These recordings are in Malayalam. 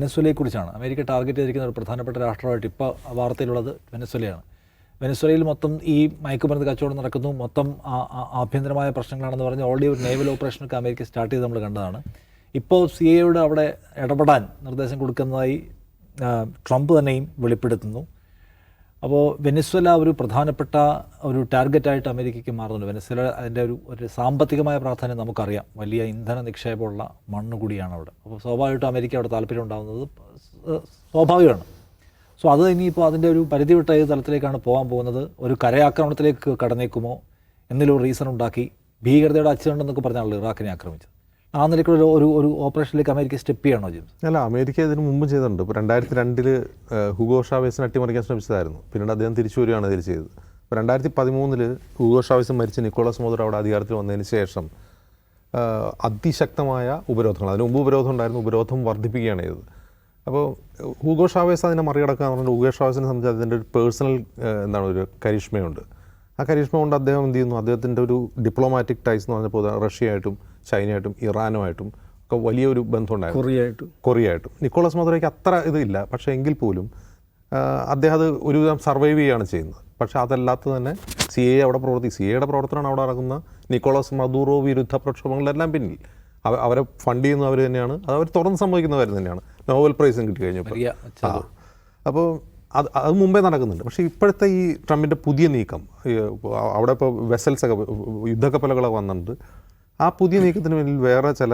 വെനസ്വേലയെക്കുറിച്ചാണ്. അമേരിക്ക ടാർഗറ്റ് ചെയ്തിരിക്കുന്ന ഒരു പ്രധാനപ്പെട്ട രാഷ്ട്രമായിട്ട് ഇപ്പോൾ വാർത്തയിലുള്ളത് വെനസ്വേലയാണ്. വെനസ്വേലയിൽ മൊത്തം ഈ മയക്കുമരുന്ന് കച്ചവടം നടക്കുന്നു, മൊത്തം ആഭ്യന്തരമായ പ്രശ്നങ്ങളാണെന്ന് പറഞ്ഞ് ഓൾറെഡി ഒരു നേവൽ ഓപ്പറേഷനൊക്കെ അമേരിക്ക സ്റ്റാർട്ട് ചെയ്ത് നമ്മൾ കണ്ടതാണ്. ഇപ്പോൾ CIA അവിടെ ഇടപെടാൻ നിർദ്ദേശം കൊടുക്കുന്നതായി ട്രംപ് തന്നെയും വെളിപ്പെടുത്തുന്നു. അപ്പോൾ വെനസ്വേല ഒരു പ്രധാനപ്പെട്ട ഒരു ടാർഗറ്റായിട്ട് അമേരിക്കയ്ക്ക് മാറുന്നുണ്ട്. വെനസ്വേല അതിൻ്റെ ഒരു സാമ്പത്തികമായ പ്രാധാന്യം നമുക്കറിയാം. വലിയ ഇന്ധന നിക്ഷേപമുള്ള മണ്ണ് കൂടിയാണ് അവിടെ. അപ്പോൾ സ്വാഭാവികമായിട്ടും അമേരിക്ക അവിടെ താല്പര്യം ഉണ്ടാകുന്നത് സ്വാഭാവികമാണ്. സോ അത് ഇനിയിപ്പോൾ അതിൻ്റെ ഒരു പരിധി വിട്ട ഏത് തലത്തിലേക്കാണ് പോകാൻ പോകുന്നത്? ഒരു കരയാക്രമണത്തിലേക്ക് കടന്നേക്കുമോ എന്നൊരു റീസൺ ഉണ്ടാക്കി ഭീകരതയുടെ അച്ചുണ്ടെന്നൊക്കെ പറഞ്ഞാണല്ലോ ഇറാഖിനെ ആക്രമിച്ചത്. ആ നിലയ്ക്കുള്ള ഒരു ഓപ്പറേഷനിലേക്ക് അമേരിക്ക സ്റ്റെപ്പ് ചെയ്യണോ ജെയിംസ്? അല്ല, അമേരിക്ക ഇതിന് മുമ്പ് ചെയ്തിട്ടുണ്ട്. ഇപ്പോൾ 2002 ഹുഗോ ഷാവേസിനെ അട്ടിമറിക്കാൻ ശ്രമിച്ചതായിരുന്നു. പിന്നീട് അദ്ദേഹം തിരിച്ചു വരികയാണ് ഇതിൽ ചെയ്തത്. ഇപ്പോൾ 2013 ഹുഗോ ഷാവേസ് മരിച്ച് നിക്കോളാസ് മദുറോ അവിടെ അധികാരത്തിൽ വന്നതിന് ശേഷം അതിശക്തമായ ഉപരോധങ്ങൾ, അതിന് മുമ്പ് ഉപരോധം ഉണ്ടായിരുന്നു, ഉപരോധം വർദ്ധിപ്പിക്കുകയാണ് ചെയ്തത്. അപ്പോൾ ഹുഗോ ഷാവേസ് അതിനെ മറികടക്കുക എന്ന് പറഞ്ഞാൽ ഹുഗോ ഷാവേസിനെ സംബന്ധിച്ച് അതിൻ്റെ ഒരു പേഴ്സണൽ ഒരു കരിഷ്മയുണ്ട്. ആ കരിഷ്മ കൊണ്ട് അദ്ദേഹം എന്ത് ചെയ്യുന്നു, അദ്ദേഹത്തിൻ്റെ ഒരു ഡിപ്ലോമാറ്റിക് ടൈസ് എന്ന് പറഞ്ഞപ്പോൾ റഷ്യയായിട്ടും ചൈനയായിട്ടും ഇറാനുമായിട്ടും ഒക്കെ വലിയൊരു ബന്ധമുണ്ടായിരുന്നു. കൊറിയയായിട്ടും നിക്കോളാസ് മദുറോയ്ക്ക് അത്ര ഇതില്ല. പക്ഷേ എങ്കിൽ പോലും അദ്ദേഹം അത് ഒരുവിധം സർവൈവ് ചെയ്യുകയാണ് ചെയ്യുന്നത്. പക്ഷേ അതല്ലാത്ത തന്നെ CIA അവിടെ CIAയുടെ പ്രവർത്തനമാണ് അവിടെ നടക്കുന്ന നിക്കോളാസ് മദുറോ വിരുദ്ധ പ്രക്ഷോഭങ്ങളെല്ലാം പിന്നിൽ. അവരെ ഫണ്ട് ചെയ്യുന്നത് അവർ തന്നെയാണ്. അത് അവർ തുറന്ന് സംഭവിക്കുന്ന കാര്യം തന്നെയാണ്. നോബൽ പ്രൈസും കിട്ടി കഴിഞ്ഞപ്പോൾ. അപ്പോൾ അത് മുമ്പേ നടക്കുന്നുണ്ട്. പക്ഷേ ഇപ്പോഴത്തെ ഈ ട്രംപിൻ്റെ പുതിയ നീക്കം, അവിടെ ഇപ്പോൾ വെസൽസൊക്കെ യുദ്ധക്കപ്പലുകളൊക്കെ വന്നിട്ടുണ്ട്. ആ പുതിയ നീക്കത്തിന് പിന്നിൽ വേറെ ചില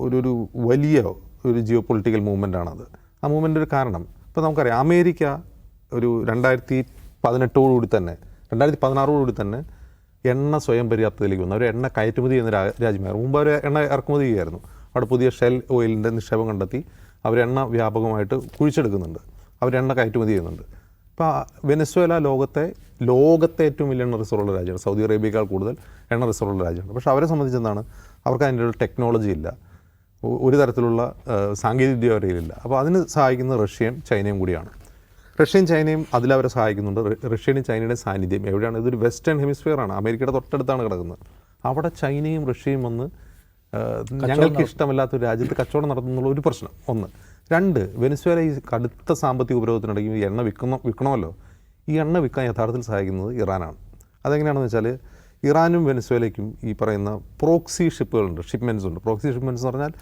ഒരു വലിയ ഒരു ജിയോ പൊളിറ്റിക്കൽ മൂവ്മെൻ്റാണത്. ആ മൂവ്മെൻ്റ് ഒരു കാരണം ഇപ്പോൾ നമുക്കറിയാം, അമേരിക്ക ഒരു 2018 തന്നെ 2016 തന്നെ എണ്ണ സ്വയം പര്യാപ്തതയിലേക്ക് വന്നു. അവർ എണ്ണ കയറ്റുമതി ചെയ്യുന്ന രാജ്യമായിരുന്നു. മുമ്പ് അവർ എണ്ണ ഇറക്കുമതി ചെയ്യുമായിരുന്നു. അവിടെ പുതിയ ഷെൽ ഓയിലിൻ്റെ നിക്ഷേപം കണ്ടെത്തി അവരെണ്ണ വ്യാപകമായിട്ട് കുഴിച്ചെടുക്കുന്നുണ്ട്. അവരെണ്ണ കയറ്റുമതി ചെയ്യുന്നുണ്ട്. ഇപ്പോൾ വെനസ്വേല ലോകത്തെ ഏറ്റവും വലിയ എണ്ണ റിസർവുള്ള രാജ്യമാണ്. സൗദി അറേബ്യയേക്കാൾ കൂടുതൽ എണ്ണ റിസർവുള്ള രാജ്യമാണ്. പക്ഷേ അവരെ സംബന്ധിച്ചെന്താണ്, അവർക്ക് അതിൻ്റെ ഒരു ടെക്നോളജി ഇല്ല, ഒരു തരത്തിലുള്ള സാങ്കേതികവിദ്യ അവരിലില്ല. അപ്പോൾ അതിന് സഹായിക്കുന്നത് റഷ്യയും ചൈനയും കൂടിയാണ്. റഷ്യയും ചൈനയും അതിലവരെ സഹായിക്കുന്നുണ്ട്. റഷ്യയുടെയും ചൈനയുടെയും സാന്നിധ്യം എവിടെയാണ്? ഇതൊരു വെസ്റ്റേൺ ഹെമിസ്ഫിയറാണ്, അമേരിക്കയുടെ തൊട്ടടുത്താണ് കിടക്കുന്നത്. അവിടെ ചൈനയും റഷ്യയും വന്ന് ഞങ്ങൾക്ക് ഇഷ്ടമല്ലാത്തൊരു രാജ്യത്ത് കച്ചവടം നടത്തുന്നുള്ള ഒരു പ്രശ്നം ഒന്ന്. രണ്ട്, വെനസ്വേല ഈ കടുത്ത സാമ്പത്തിക ഉപരോധത്തിനിടയ്ക്ക് ഈ എണ്ണ വിൽക്കണമല്ലോ. ഈ എണ്ണ വിൽക്കാൻ യഥാർത്ഥത്തിൽ സഹായിക്കുന്നത് ഇറാനാണ്. അതെങ്ങനെയാണെന്ന് വെച്ചാൽ, ഇറാനും വെനസ്വേലയ്ക്കും ഈ പറയുന്ന പ്രോക്സി ഷിപ്പുകളുണ്ട്, ഷിപ്മെൻറ്റ്സ് ഉണ്ട്. പ്രോക്സി ഷിപ്മെൻറ്റ്സ് എന്ന് പറഞ്ഞാൽ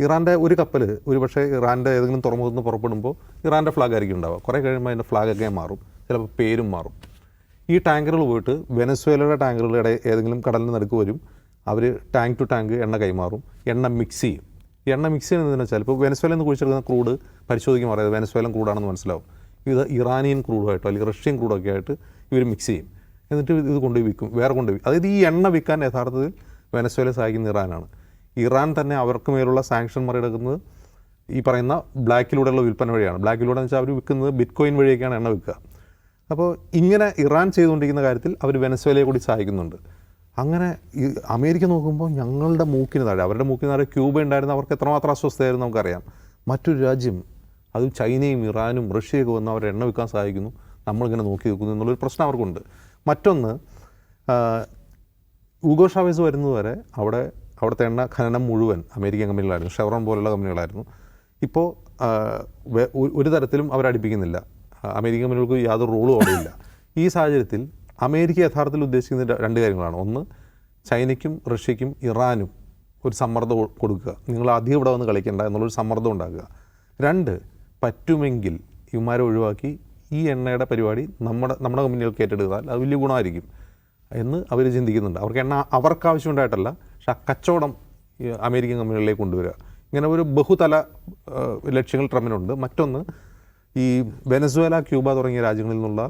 ഇറാൻ്റെ ഒരു കപ്പൽ ഒരു പക്ഷേ ഇറാൻ്റെ ഏതെങ്കിലും തുറമുഖത്ത് നിന്ന് പുറപ്പെടുമ്പോൾ ഇറാൻ്റെ ഫ്ലാഗ് ആയിരിക്കും ഉണ്ടാവുക. കുറേ കഴിയുമ്പോൾ അതിൻ്റെ ഫ്ലാഗൊക്കെ മാറും, ചിലപ്പോൾ പേരും മാറും. ഈ ടാങ്കറുകൾ പോയിട്ട് വെനസ്വേലയുടെ ടാങ്കറുകളുടെ ഏതെങ്കിലും കടലിന് നടുക്ക് വരും. അവർ ടാങ്ക് ടു ടാങ്ക് എണ്ണ കൈമാറും, എണ്ണ മിക്സ് ചെയ്യും. എണ്ണ മിക്സ് ചെയ്യുന്നതെന്ന് വെച്ചാൽ, ഇപ്പോൾ വെനസ്വേലയിൽ നിന്ന് കുഴിച്ചെടുക്കുന്ന ക്രൂഡ് പരിശോധിക്കുമ്പോൾ അറിയാതെ വെനസ്വേലൻ ക്രൂഡാണെന്ന് മനസ്സിലാവും. ഇത് ഇറാനിയൻ ക്രൂഡായിട്ടോ അല്ലെങ്കിൽ റഷ്യൻ ക്രൂഡൊക്കെ ആയിട്ട് ഇവർ മിക്സ് ചെയ്യും. എന്നിട്ട് ഇത് കൊണ്ടുപോയി വിൽക്കും, വേറെ കൊണ്ടുപോയി. അതായത് ഈ എണ്ണ വിൽക്കാൻ യഥാർത്ഥത്തിൽ വെനസ്വേല സഹായിക്കുന്ന ഇറാനാണ്. ഇറാൻ തന്നെ അവർക്ക് മേലുള്ള സാങ്ഷൻ മറികടക്കുന്നത് ഈ പറയുന്ന ബ്ലാക്കിലൂടെയുള്ള വിൽപ്പന വഴിയാണ്. ബ്ലാക്കിലൂടെ എന്ന് വെച്ചാൽ അവർ വിൽക്കുന്നത് ബിറ്റ്കോയിൻ വഴിയൊക്കെയാണ് എണ്ണ വിൽക്കുക. അപ്പോൾ ഇങ്ങനെ ഇറാൻ ചെയ്തുകൊണ്ടിരിക്കുന്ന കാര്യത്തിൽ അവർ വെനസ്വേലയെ കൂടി സഹായിക്കുന്നുണ്ട്. അങ്ങനെ ഈ അമേരിക്ക നോക്കുമ്പോൾ ഞങ്ങളുടെ മൂക്കിന് താഴെ, അവരുടെ മൂക്കിന് താഴെ ക്യൂബ ഉണ്ടായിരുന്ന അവർക്ക് എത്രമാത്രം അസ്വസ്ഥയായിരുന്നു നമുക്കറിയാം. മറ്റൊരു രാജ്യം, അത് ചൈനയും ഇറാനും റഷ്യയൊക്കെ വന്ന് അവരെ എണ്ണ വിൽക്കാൻ സഹായിക്കുന്നു, നമ്മളിങ്ങനെ നോക്കി നിൽക്കുന്നു എന്നുള്ളൊരു പ്രശ്നം അവർക്കുണ്ട്. മറ്റൊന്ന്, ഹുഗോ ഷാവേസ് വരുന്നതുവരെ അവിടുത്തെ എണ്ണ ഖനനം മുഴുവൻ അമേരിക്കൻ കമ്പനികളായിരുന്നു, ഷെവറോൺ പോലുള്ള കമ്പനികളായിരുന്നു. ഇപ്പോൾ ഒരു തരത്തിലും അവരടിപ്പിക്കുന്നില്ല, അമേരിക്കൻ കമ്പനികൾക്ക് യാതൊരു റോളും അവിടെ ഇല്ല. ഈ സാഹചര്യത്തിൽ അമേരിക്ക യഥാർത്ഥത്തിൽ ഉദ്ദേശിക്കുന്ന രണ്ട് കാര്യങ്ങളാണ്. ഒന്ന്, ചൈനയ്ക്കും റഷ്യയ്ക്കും ഇറാനും ഒരു സമ്മർദ്ദം കൊടുക്കുക, നിങ്ങൾ അധികം ഇവിടെ വന്ന് കളിക്കേണ്ട എന്നുള്ളൊരു സമ്മർദ്ദം ഉണ്ടാക്കുക. രണ്ട്, പറ്റുമെങ്കിൽ ഇവന്മാരെ ഒഴിവാക്കി ഈ എണ്ണയുടെ പരിപാടി നമ്മുടെ കമ്പനികൾക്ക് ഏറ്റെടുത്താൽ അത് വലിയ ഗുണമായിരിക്കും എന്ന് അവർ ചിന്തിക്കുന്നുണ്ട്. അവർക്ക് എണ്ണ അവർക്ക് ആവശ്യമുണ്ടായിട്ടല്ല, പക്ഷെ ആ കച്ചവടം അമേരിക്കൻ കമ്പനികളിലേക്ക് കൊണ്ടുവരിക. ഇങ്ങനെ ഒരു ബഹുതല ലക്ഷ്യങ്ങൾ ട്രംപിനുണ്ട്. മറ്റൊന്ന്, ഈ വെനസ്വേല, ക്യൂബ തുടങ്ങിയ രാജ്യങ്ങളിൽ നിന്നുള്ള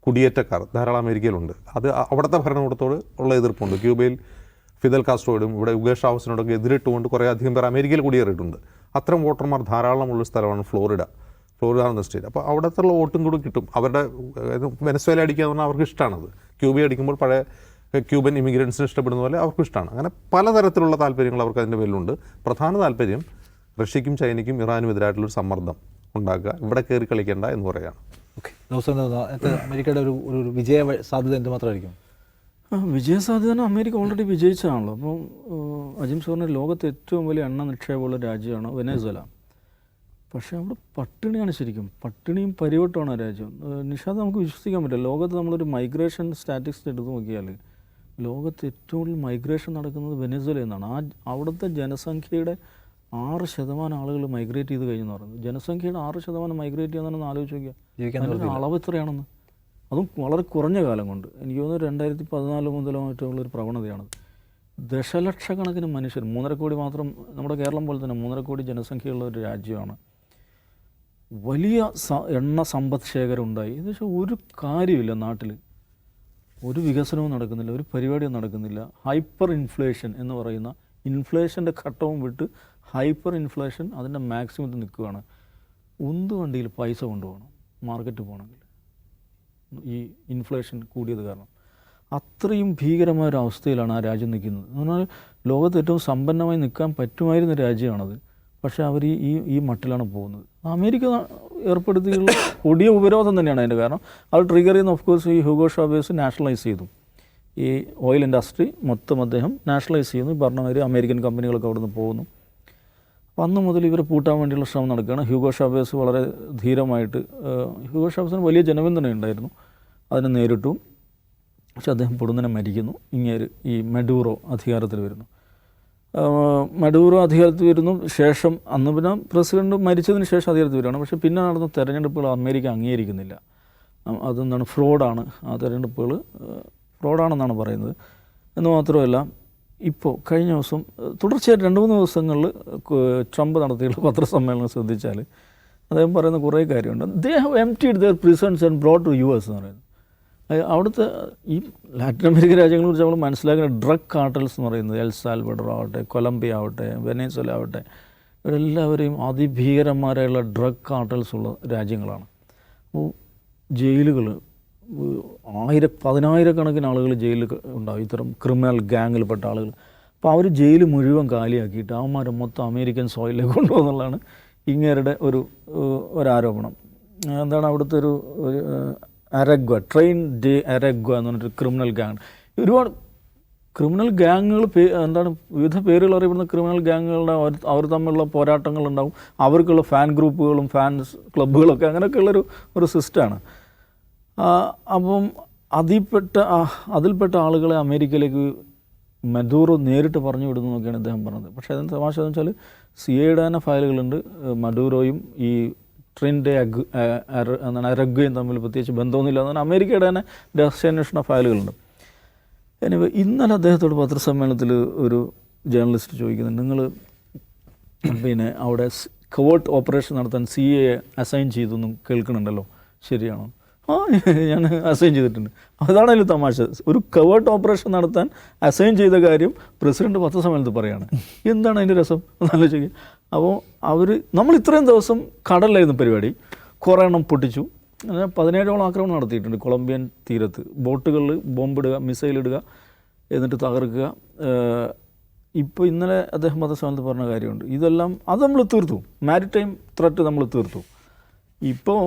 കുടിയേറ്റക്കാർ ധാരാളം അമേരിക്കയിലുണ്ട്. അത് അവിടുത്തെ ഭരണകൂടത്തോട് ഉള്ള എതിർപ്പുണ്ട്. ക്യൂബയിൽ ഫിദൽ കാസ്ട്രോയോടും ഇവിടെ ഹുഗോ ഷാവേസിനോടൊക്കെ എതിരിട്ടുകൊണ്ട് കുറേ അധികം പേർ അമേരിക്കയിൽ കുടിയേറിയിട്ടുണ്ട്. അത്തരം വോട്ടർമാർ ധാരാളമുള്ള സ്ഥലമാണ് ഫ്ലോറിഡ എന്ന സ്റ്റേറ്റ്. അപ്പോൾ അവിടുത്തെ വോട്ടും കൂടി കിട്ടും. അവരുടെ വെനസ്വേല അടിക്കുക എന്ന് പറഞ്ഞാൽ അവർക്ക് ഇഷ്ടമാണത്. ക്യൂബ അടിക്കുമ്പോൾ പഴയ ക്യൂബൻ ഇമിഗ്രൻസിന് ഇഷ്ടപ്പെടുന്ന പോലെ അവർക്ക് ഇഷ്ടമാണ്. അങ്ങനെ പലതരത്തിലുള്ള താല്പര്യങ്ങൾ അവർക്ക് അതിൻ്റെ പേരിലുണ്ട്. പ്രധാന താല്പര്യം റഷ്യയ്ക്കും ചൈനയ്ക്കും ഇറാനും എതിരായിട്ടുള്ളൊരു സമ്മർദ്ദം ഉണ്ടാക്കുക, ഇവിടെ കയറി കളിക്കേണ്ട എന്ന് പറയുകയാണ്. ഓക്കെ, അമേരിക്കയുടെ ഒരു വിജയ സാധ്യത എന്തുമാത്രമായിരിക്കും? വിജയസാധ്യത അമേരിക്ക ഓൾറെഡി വിജയിച്ചതാണല്ലോ. അപ്പം അജിം പറഞ്ഞ ലോകത്തെ ഏറ്റവും വലിയ എണ്ണ നിക്ഷേപമുള്ള രാജ്യമാണ് വെനസ്വേല. പക്ഷേ അവിടെ പട്ടിണിയാണ് ശരിക്കും, പട്ടിണിയും പരിവട്ടമാണ് ആ രാജ്യം. നിഷാദ്, നമുക്ക് വിശ്വസിക്കാൻ പറ്റില്ല. ലോകത്ത് നമ്മളൊരു മൈഗ്രേഷൻ സ്റ്റാറ്റിസ്റ്റിക്സ് എടുത്ത് നോക്കിയാൽ ലോകത്ത് ഏറ്റവും കൂടുതൽ മൈഗ്രേഷൻ നടക്കുന്നത് വെനസ്വേലയിൽ നിന്നാണ്. അവിടുത്തെ ജനസംഖ്യയുടെ 6% ആളുകൾ മൈഗ്രേറ്റ് ചെയ്ത് കഴിഞ്ഞെന്ന് പറയുന്നത്. ജനസംഖ്യയുടെ 6% മൈഗ്രേറ്റ് ചെയ്യുന്നതെന്ന് ആലോചിച്ച് നോക്കിയാൽ അതിൻ്റെ അളവ് എത്രയാണെന്ന്. അതും വളരെ കുറഞ്ഞ കാലം കൊണ്ട്. എനിക്ക് തോന്നുന്നു 2014 മുതലോ മറ്റുള്ളൊരു പ്രവണതയാണത്. ദശലക്ഷക്കണക്കിന് മനുഷ്യർ, 3.5 കോടി മാത്രം, നമ്മുടെ കേരളം പോലെ തന്നെ 3.5 കോടി ജനസംഖ്യയുള്ള ഒരു രാജ്യമാണ്. വലിയ എണ്ണ സമ്പദ് ശേഖരം ഉണ്ടായി. ഏകദേശം ഒരു കാര്യമില്ല നാട്ടിൽ, ഒരു വികസനവും നടക്കുന്നില്ല, ഒരു പരിപാടിയും നടക്കുന്നില്ല. ഹൈപ്പർ ഇൻഫ്ലേഷൻ എന്ന് പറയുന്ന, ഇൻഫ്ലേഷൻ്റെ ഘട്ടവും വിട്ട് ഹൈപ്പർ ഇൻഫ്ലേഷൻ അതിൻ്റെ മാക്സിമത്തിൽ നിൽക്കുകയാണ്. വണ്ടിയിൽ പൈസ കൊണ്ടുപോകണം മാർക്കറ്റ് പോകണമെങ്കിൽ, ഈ ഇൻഫ്ലേഷൻ കൂടിയത് കാരണം. അത്രയും ഭീകരമായൊരു അവസ്ഥയിലാണ് ആ രാജ്യം നിൽക്കുന്നത്. എന്ന് പറഞ്ഞാൽ ലോകത്ത് ഏറ്റവും സമ്പന്നമായി നിൽക്കാൻ പറ്റുമായിരുന്ന രാജ്യമാണത്. പക്ഷേ അവർ ഈ മട്ടിലാണ് പോകുന്നത്. അമേരിക്ക ഏർപ്പെടുത്തിയുള്ള കൊടിയ ഉപരോധം തന്നെയാണ് അതിൻ്റെ കാരണം. അത് ട്രിഗർ ചെയ്യുന്ന ഓഫ് കോഴ്സ് ഈ ഹ്യൂഗോ ഷാവേസ് നാഷണലൈസ് ചെയ്തു. ഈ ഓയിൽ ഇൻഡസ്ട്രി മൊത്തം അദ്ദേഹം നാഷണലൈസ് ചെയ്യുന്നു. ഈ പറഞ്ഞമാതിരി അമേരിക്കൻ കമ്പനികളൊക്കെ അവിടെ നിന്ന് പോകുന്നു. അന്ന് മുതൽ ഇവരെ പൂട്ടാൻ വേണ്ടിയുള്ള ശ്രമം നടക്കുകയാണ്. ഹ്യൂഗോ ഷാവേസ് വളരെ ധീരമായിട്ട്, ഹ്യൂഗോ ഷാവേസിന് വലിയ ജനപിന്തുണ ഉണ്ടായിരുന്നു, അതിനെ നേരിട്ടു. പക്ഷെ അദ്ദേഹം പൊടുന്നനെ മരിക്കുന്നു. ഇങ്ങേര് ഈ മഡൂറോ അധികാരത്തിൽ വരുന്നു. മഡൂറോ അധികാരത്തിൽ വരുന്നു. ശേഷം അന്ന് പിന്നെ പ്രസിഡന്റ് മരിച്ചതിന് ശേഷം അധികാരത്തിൽ വരികയാണ്. പക്ഷേ പിന്നെ നടന്ന തെരഞ്ഞെടുപ്പുകൾ അമേരിക്ക അംഗീകരിക്കുന്നില്ല. അതെന്താണ്, ഫ്രോഡാണ്, ആ തെരഞ്ഞെടുപ്പുകൾ ഫ്രോഡാണെന്നാണ് പറയുന്നത്. എന്ന് മാത്രമല്ല, ഇപ്പോൾ കഴിഞ്ഞ ദിവസം തുടർച്ചയായിട്ട് 2-3 ദിവസങ്ങളിൽ ട്രംപ് നടത്തിയുള്ള പത്രസമ്മേളനം ശ്രദ്ധിച്ചാൽ അദ്ദേഹം പറയുന്ന കുറേ കാര്യമുണ്ട്. They have emptied their prisons and brought to US എന്ന് പറയുന്നത്. അവിടുത്തെ ഈ ലാറ്റിൻ അമേരിക്കൻ രാജ്യങ്ങളെ കുറിച്ച് നമ്മൾ മനസ്സിലാക്കുന്ന ഡ്രഗ് കാർട്ടൽസ് എന്ന് പറയുന്നത് എൽ സാൽവഡോർ ആവട്ടെ, കൊളംബിയ ആവട്ടെ, വെനസ്വേല ആവട്ടെ, ഇവരെല്ലാവരെയും അതിഭീകരന്മാരായുള്ള ഡ്രഗ് കാർട്ടൽസ് ഉള്ള രാജ്യങ്ങളാണ്. അപ്പോൾ ജയിലുകൾ 10,000-കണക്കിന് ആളുകൾ ജയിലിൽ ഉണ്ടാവും, ഇത്തരം ക്രിമിനൽ ഗാങ്ങിൽപ്പെട്ട ആളുകൾ. അപ്പോൾ അവർ ജയിൽ മുഴുവൻ കാലിയാക്കിയിട്ട് അവന്മാരെ മൊത്തം അമേരിക്കൻ സോയിലേക്ക് കൊണ്ടുപോകുന്നുള്ളതാണ് ഇങ്ങേരുടെ ഒരാരോപണം. എന്താണ് അവിടുത്തെ ഒരു അരഗ്വ, ട്രെയിൻ ഡേ അരഗ്വ എന്ന് പറഞ്ഞിട്ട് ക്രിമിനൽ ഗാങ്. ഒരുപാട് ക്രിമിനൽ ഗാങ്ങുകൾ എന്താണ് വിവിധ പേരുകൾ അറിയപ്പെടുന്ന ക്രിമിനൽ ഗാങ്ങുകളുടെ അവർ തമ്മിലുള്ള പോരാട്ടങ്ങളുണ്ടാവും. അവർക്കുള്ള ഫാൻ ഗ്രൂപ്പുകളും ഫാൻസ് ക്ലബ്ബുകളൊക്കെ അങ്ങനെയൊക്കെയുള്ളൊരു സിസ്റ്റമാണ്. അപ്പം അതിൽപ്പെട്ട ആളുകളെ അമേരിക്കയിലേക്ക് മഡൂറോ നേരിട്ട് പറഞ്ഞു വിടുന്നു എന്നൊക്കെയാണ് അദ്ദേഹം പറഞ്ഞത്. പക്ഷേ അതിന് തമാശ എന്ന് വെച്ചാൽ CIA തന്നെ ഫയലുകളുണ്ട്. മഡൂറോയും ഈ ട്രെയിൻ ഡേ എന്താണ് അരഗ്വയും തമ്മിൽ പ്രത്യേകിച്ച് ബന്ധമൊന്നുമില്ല എന്നാണ് അമേരിക്കയുടെ തന്നെ രഹസ്യാന്വേഷണ ഫയലുകളുണ്ട്. എനിവേ, ഇന്നലെ അദ്ദേഹത്തോട് പത്രസമ്മേളനത്തിൽ ഒരു ജേർണലിസ്റ്റ് ചോദിക്കുന്നുണ്ട്, നിങ്ങൾ പിന്നെ അവിടെ കവേർട്ട് ഓപ്പറേഷൻ നടത്താൻ CIA അസൈൻ ചെയ്തൊന്നും കേൾക്കുന്നുണ്ടല്ലോ, ശരിയാണോ? ഞാൻ അസൈൻ ചെയ്തിട്ടുണ്ട്. അതാണ് അതിൽ തമാശ. ഒരു കവേർട്ട് ഓപ്പറേഷൻ നടത്താൻ അസൈൻ ചെയ്ത കാര്യം പ്രസിഡന്റ് പത്രസമ്മേളനത്തിൽ പറയുകയാണ്. എന്താണ് അതിൻ്റെ രസം എന്നാലോചിക്കുക. അപ്പോൾ നമ്മൾ ഇത്രയും ദിവസം കടലിലായിരുന്നു പരിപാടി, കുറേ എണ്ണം പൊട്ടിച്ചു. 17ഓളം ആക്രമണം നടത്തിയിട്ടുണ്ട് കൊളംബിയൻ തീരത്ത്. ബോട്ടുകളിൽ ബോംബിടുക, മിസൈലിടുക, എന്നിട്ട് തകർക്കുക. ഇപ്പോൾ ഇന്നലെ അദ്ദേഹം പത്രസമ്മേളനത്തിൽ പറഞ്ഞ കാര്യമുണ്ട്. ഇതെല്ലാം അത് നമ്മൾ തീർത്തു, മാരിടൈം ത്രെറ്റ് നമ്മൾ തീർത്തു. ഇപ്പോൾ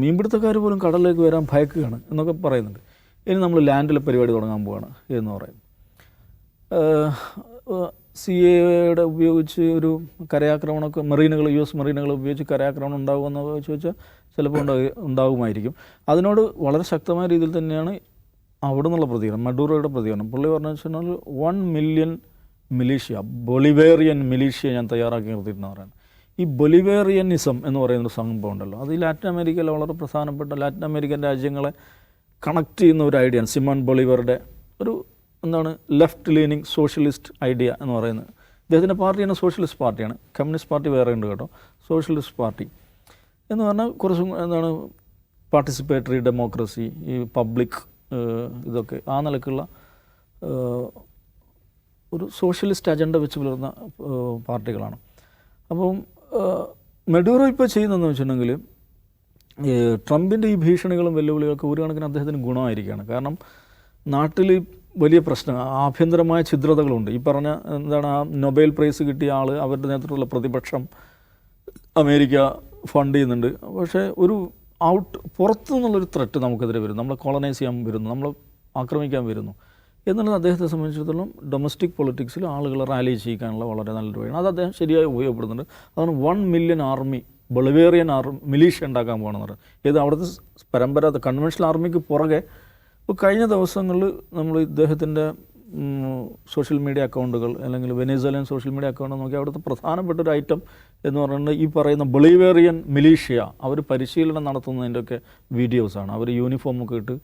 മീൻപിടുത്തക്കാർ പോലും കടലിലേക്ക് വരാൻ ഭയക്കുകയാണ് എന്നൊക്കെ പറയുന്നുണ്ട്. ഇനി നമ്മൾ ലാൻഡിലെ പരിപാടി തുടങ്ങാൻ പോവുകയാണ് എന്ന് പറയും. CIA ഉപയോഗിച്ച് ഒരു കരയാക്രമണമൊക്കെ US മറീനുകൾ ഉപയോഗിച്ച് കരയാക്രമണം ഉണ്ടാകുമെന്ന് ചോദിച്ചാൽ ചിലപ്പോൾ ഉണ്ടാകുമായിരിക്കും. അതിനോട് വളരെ ശക്തമായ രീതിയിൽ തന്നെയാണ് അവിടെ നിന്നുള്ള പ്രതികരണം, മഡൂറോയുടെ പ്രതികരണം. പുള്ളി പറഞ്ഞു വെച്ചാൽ 1 മില്യൺ മിലീഷ്യ, ബൊളിവേറിയൻ മിലീഷ്യ ഞാൻ തയ്യാറാക്കി നിർത്തിയിട്ടുണ്ടെന്ന് പറയുന്നത്. ഈ ബൊളിവേറിയനിസം എന്ന് പറയുന്നൊരു സംഭവം ഉണ്ടല്ലോ, അത് ഈ ലാറ്റിൻ അമേരിക്കയിലെ വളരെ പ്രധാനപ്പെട്ട ലാറ്റിൻ അമേരിക്കൻ രാജ്യങ്ങളെ കണക്ട് ചെയ്യുന്ന ഒരു ഐഡിയ ആണ്. സിമോൺ ബൊളിവറുടെ ഒരു എന്താണ് ലെഫ്റ്റ് ലീനിങ് സോഷ്യലിസ്റ്റ് ഐഡിയ എന്ന് പറയുന്നത്. ഇദ്ദേഹത്തിൻ്റെ പാർട്ടിയാണ് സോഷ്യലിസ്റ്റ് പാർട്ടിയാണ്. കമ്മ്യൂണിസ്റ്റ് പാർട്ടി വേറെ ഉണ്ട് കേട്ടോ. സോഷ്യലിസ്റ്റ് പാർട്ടി എന്ന് പറഞ്ഞാൽ കുറച്ചും എന്താണ് പാർട്ടിസിപ്പേറ്ററി ഡെമോക്രസി, ഈ പബ്ലിക് ഇതൊക്കെ ആ നിലക്കുള്ള ഒരു സോഷ്യലിസ്റ്റ് അജണ്ട വെച്ച് പുലർന്ന പാർട്ടികളാണ്. അപ്പം മഡൂറോ ഇപ്പോൾ ചെയ്യുന്നതെന്ന് വെച്ചിട്ടുണ്ടെങ്കിൽ ട്രംപിൻ്റെ ഈ ഭീഷണികളും വെല്ലുവിളികളൊക്കെ ഒരു കണക്കിന് അദ്ദേഹത്തിന് ഗുണമായിരിക്കുകയാണ്. കാരണം നാട്ടിൽ വലിയ പ്രശ്നം, ആഭ്യന്തരമായ ഛിദ്രതകളുണ്ട്. ഈ പറഞ്ഞ എന്താണ് ആ നൊബേൽ പ്രൈസ് കിട്ടിയ ആൾ, അവരുടെ നേതൃത്വത്തിലുള്ള പ്രതിപക്ഷം അമേരിക്ക ഫണ്ട് ചെയ്യുന്നുണ്ട്. പക്ഷേ ഒരു പുറത്തു നിന്നുള്ളൊരു ത്രെറ്റ് നമുക്കെതിരെ വരുന്നു. നമ്മളെ കോളനൈസ് ചെയ്യാൻ വരുന്നു, നമ്മളെ ആക്രമിക്കാൻ വരുന്നു. എന്നുള്ളത് അദ്ദേഹത്തെ സംബന്ധിച്ചിടത്തോളം ഡൊമസ്റ്റിക് പൊളിറ്റിക്സിൽ ആളുകളെ റാലി ചെയ്യിക്കാനുള്ള വളരെ നല്ലൊരു വഴിയാണ്. അത് അദ്ദേഹം ശരിയായി ഉപയോഗപ്പെടുന്നുണ്ട്. അതാണ് 1 മില്യൺ ആർമി, ബൊളിവേറിയൻ മിലീഷ്യ ഉണ്ടാക്കാൻ പോകണമെന്ന് പറയുന്നത്. ഇത് അവിടുത്തെ പരമ്പരാഗത കൺവെൻഷണൽ ആർമിക്ക് പുറകെ ഇപ്പോൾ കഴിഞ്ഞ ദിവസങ്ങളിൽ നമ്മൾ ഇദ്ദേഹത്തിൻ്റെ സോഷ്യൽ മീഡിയ അക്കൗണ്ടുകൾ അല്ലെങ്കിൽ വെനസ്വേലൻ സോഷ്യൽ മീഡിയ അക്കൗണ്ട് നോക്കി അവിടുത്തെ പ്രധാനപ്പെട്ട ഒരു ഐറ്റം എന്ന് പറയുന്നത് ഈ പറയുന്ന ബൊളിവേറിയൻ മിലീഷ്യ അവർ പരിശീലനം നടത്തുന്നതിൻ്റെയൊക്കെ വീഡിയോസാണ്. അവർ യൂണിഫോമൊക്കെ ഇട്ട്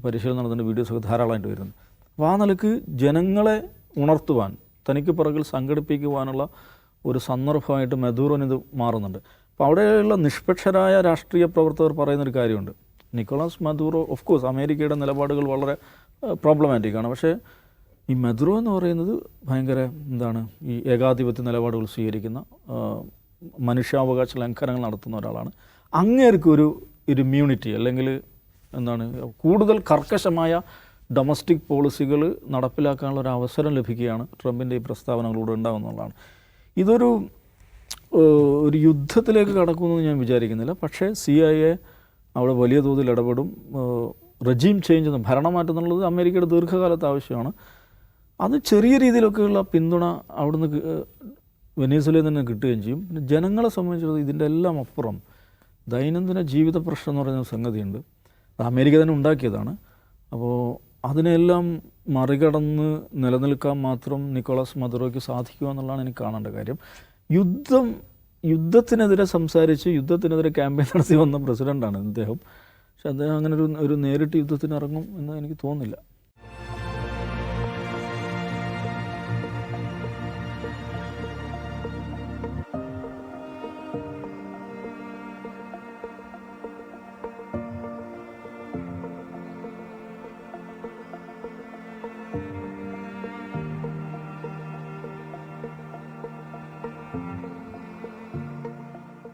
പരിശീലനം നടത്തുന്ന വീഡിയോസൊക്കെ ധാരാളമായിട്ട് വരുന്നത്. അപ്പോൾ ആ നിലക്ക് ജനങ്ങളെ ഉണർത്തുവാൻ, തനിക്ക് പുറകിൽ സംഘടിപ്പിക്കുവാനുള്ള ഒരു സന്ദർഭമായിട്ട് മദൂറോന് ഇത് മാറുന്നുണ്ട്. അപ്പോൾ അവിടെയുള്ള നിഷ്പക്ഷരായ രാഷ്ട്രീയ പ്രവർത്തകർ പറയുന്നൊരു കാര്യമുണ്ട്. നിക്കോളാസ് മദൂറോ ഓഫ് കോഴ്സ് അമേരിക്കയുടെ നിലപാടുകൾ വളരെ പ്രോബ്ലമാറ്റിക്കാണ്. പക്ഷേ ഈ മദൂറോ എന്ന് പറയുന്നത് ഭയങ്കര ഈ ഏകാധിപത്യ നിലപാടുകൾ സ്വീകരിക്കുന്ന, മനുഷ്യാവകാശ ലംഘനങ്ങൾ നടത്തുന്ന ഒരാളാണ്. അങ്ങേർക്ക് ഒരു ഇമ്മ്യൂണിറ്റി അല്ലെങ്കിൽ കൂടുതൽ കർക്കശമായ ഡൊമസ്റ്റിക് പോളിസികൾ നടപ്പിലാക്കാനുള്ള ഒരു അവസരം ലഭിക്കുകയാണ് ട്രംപിൻ്റെ ഈ പ്രസ്താവനകളിലൂടെ ഉണ്ടാകുന്നതാണ്. ഇതൊരു യുദ്ധത്തിലേക്ക് കടക്കുമെന്ന് ഞാൻ വിചാരിക്കുന്നില്ല. പക്ഷേ CIA അവിടെ വലിയ തോതിൽ ഇടപെടും. റെജീം ചേഞ്ച്, ഭരണമാറ്റം എന്നുള്ളത് അമേരിക്കയുടെ ദീർഘകാലത്തെ ആവശ്യമാണ്. അത് ചെറിയ രീതിയിലൊക്കെയുള്ള പിന്തുണ അവിടുന്ന് വെനസ്വേലയിൽ തന്നെ കിട്ടുകയും ചെയ്യും. പിന്നെ ജനങ്ങളെ സംബന്ധിച്ചിടത്തോളം ഇതിൻ്റെ എല്ലാം അപ്പുറം ദൈനംദിന ജീവിത പ്രശ്നം എന്ന് പറയുന്ന സംഗതിയുണ്ട്. അത് അമേരിക്ക തന്നെ ഉണ്ടാക്കിയതാണ്. അപ്പോൾ അതിനെല്ലാം മറികടന്ന് നിലനിൽക്കാൻ മാത്രം നിക്കോളാസ് മദുറോയ്ക്ക് സാധിക്കുക എന്നുള്ളതാണ് എനിക്ക് കാണേണ്ട കാര്യം. യുദ്ധത്തിനെതിരെ സംസാരിച്ച് യുദ്ധത്തിനെതിരെ ക്യാമ്പയിൻ നടത്തി വന്ന പ്രസിഡൻ്റാണ് അദ്ദേഹം. പക്ഷെ അദ്ദേഹം അങ്ങനെ ഒരു നേരിട്ട് യുദ്ധത്തിന് ഇറങ്ങും എന്ന് എനിക്ക് തോന്നുന്നില്ല.